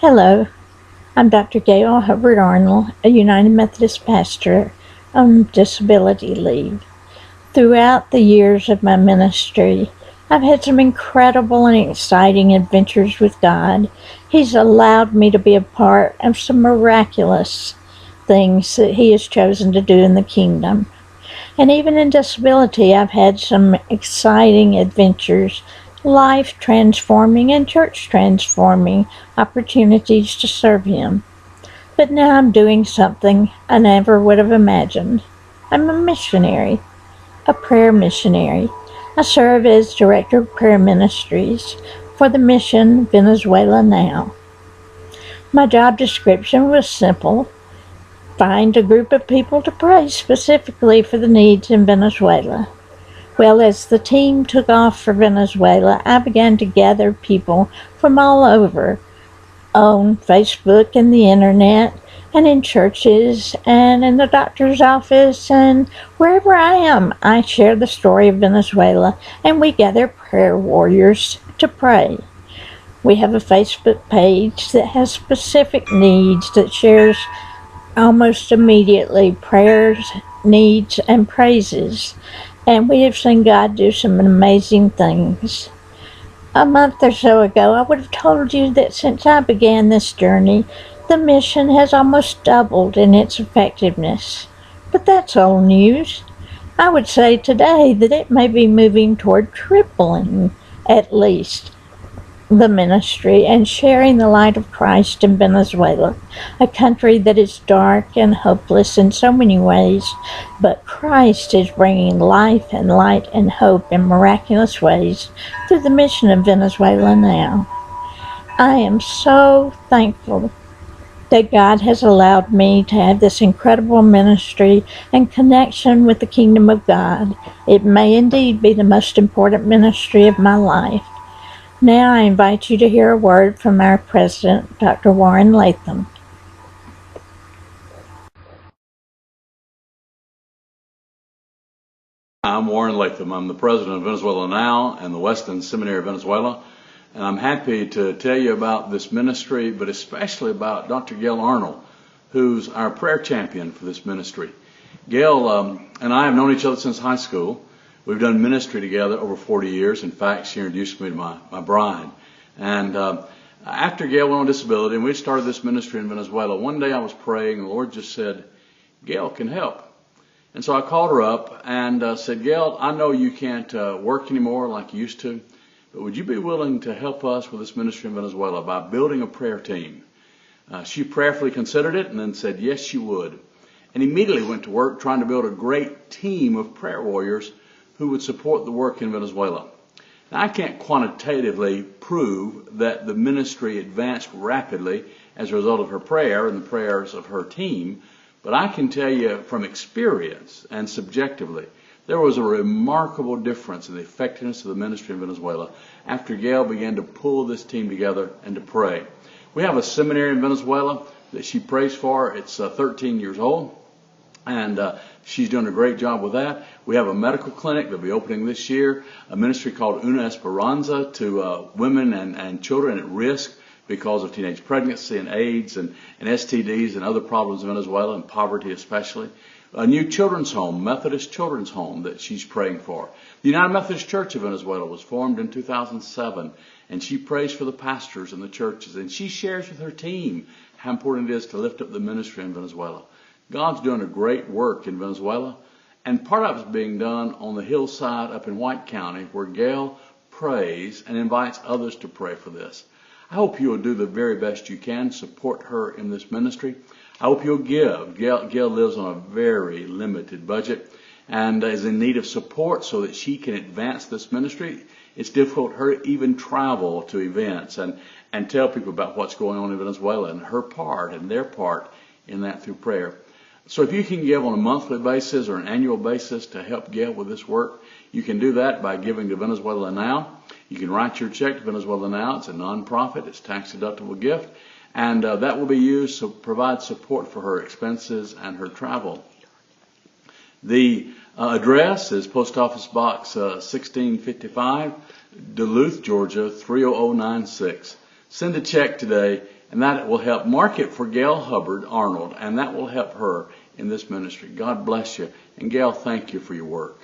Hello, I'm Dr. Gail Hubbard Arnold, a United Methodist pastor on disability leave. Throughout the years of my ministry, I've had some incredible and exciting adventures with God. He's allowed me to be a part of some miraculous things that He has chosen to do in the kingdom. And even in disability, I've had some exciting adventures, life transforming and church transforming opportunities to serve Him. But now I'm doing something I never would have imagined. I'm a missionary, a prayer missionary. I serve as Director of Prayer Ministries for the mission Venezuela Now. My job description was simple: find a group of people to pray specifically for the needs in Venezuela. Well, as the team took off for Venezuela, I began to gather people from all over on Facebook and the internet and in churches and in the doctor's office and wherever I am. I share the story of Venezuela and we gather prayer warriors to pray. We have a Facebook page that has specific needs that shares almost immediately prayers, needs, and praises. And we have seen God do some amazing things. A month or so ago, I would have told you that since I began this journey, the mission has almost doubled in its effectiveness. But that's old news. I would say today that it may be moving toward tripling, at least, the ministry and sharing the light of Christ in Venezuela, a country that is dark and hopeless in so many ways, but Christ is bringing life and light and hope in miraculous ways through the mission of Venezuela Now. I am so thankful that God has allowed me to have this incredible ministry and connection with the kingdom of God. It may indeed be the most important ministry of my life. Now I invite you to hear a word from our president, Dr. Warren Latham. I'm Warren Latham. I'm the president of Venezuela Now and the Weston Seminary of Venezuela. And I'm happy to tell you about this ministry, but especially about Dr. Gail Arnold, who's our prayer champion for this ministry. Gail and I have known each other since high school. We've done ministry together over 40 years. In fact, she introduced me to my bride. And after Gail went on disability and we started this ministry in Venezuela, one day I was praying and the Lord just said, Gail can help. And so I called her up and said, Gail, I know you can't work anymore like you used to, but would you be willing to help us with this ministry in Venezuela by building a prayer team? She prayerfully considered it and then said, yes, she would. And immediately went to work trying to build a great team of prayer warriors who would support the work in Venezuela. Now, I can't quantitatively prove that the ministry advanced rapidly as a result of her prayer and the prayers of her team, but I can tell you from experience and subjectively, there was a remarkable difference in the effectiveness of the ministry in Venezuela after Gail began to pull this team together and to pray. We have a seminary in Venezuela that she prays for. It's 13 years old, and she's doing a great job with that. We have a medical clinic that'll be opening this year, a ministry called Una Esperanza to women and children at risk because of teenage pregnancy and AIDS and STDs and other problems in Venezuela and poverty especially. A new children's home, Methodist children's home that she's praying for. The United Methodist Church of Venezuela was formed in 2007, and she prays for the pastors and the churches, and she shares with her team how important it is to lift up the ministry in Venezuela. God's doing a great work in Venezuela, and part of it's being done on the hillside up in White County where Gail prays and invites others to pray for this. I hope you will do the very best you can, support her in this ministry. I hope you'll give. Gail lives on a very limited budget and is in need of support so that she can advance this ministry. It's difficult for her to even travel to events and tell people about what's going on in Venezuela and her part and their part in that through prayer. So if you can give on a monthly basis or an annual basis to help Gail with this work, you can do that by giving to Venezuela Now. You can write your check to Venezuela Now. It's a nonprofit. It's a tax-deductible gift. And that will be used to provide support for her expenses and her travel. The address is Post Office Box 1655, Duluth, Georgia 30096. Send a check today and that will help market for Gail Hubbard Arnold, and that will help her in this ministry. God bless you. And Gail, thank you for your work.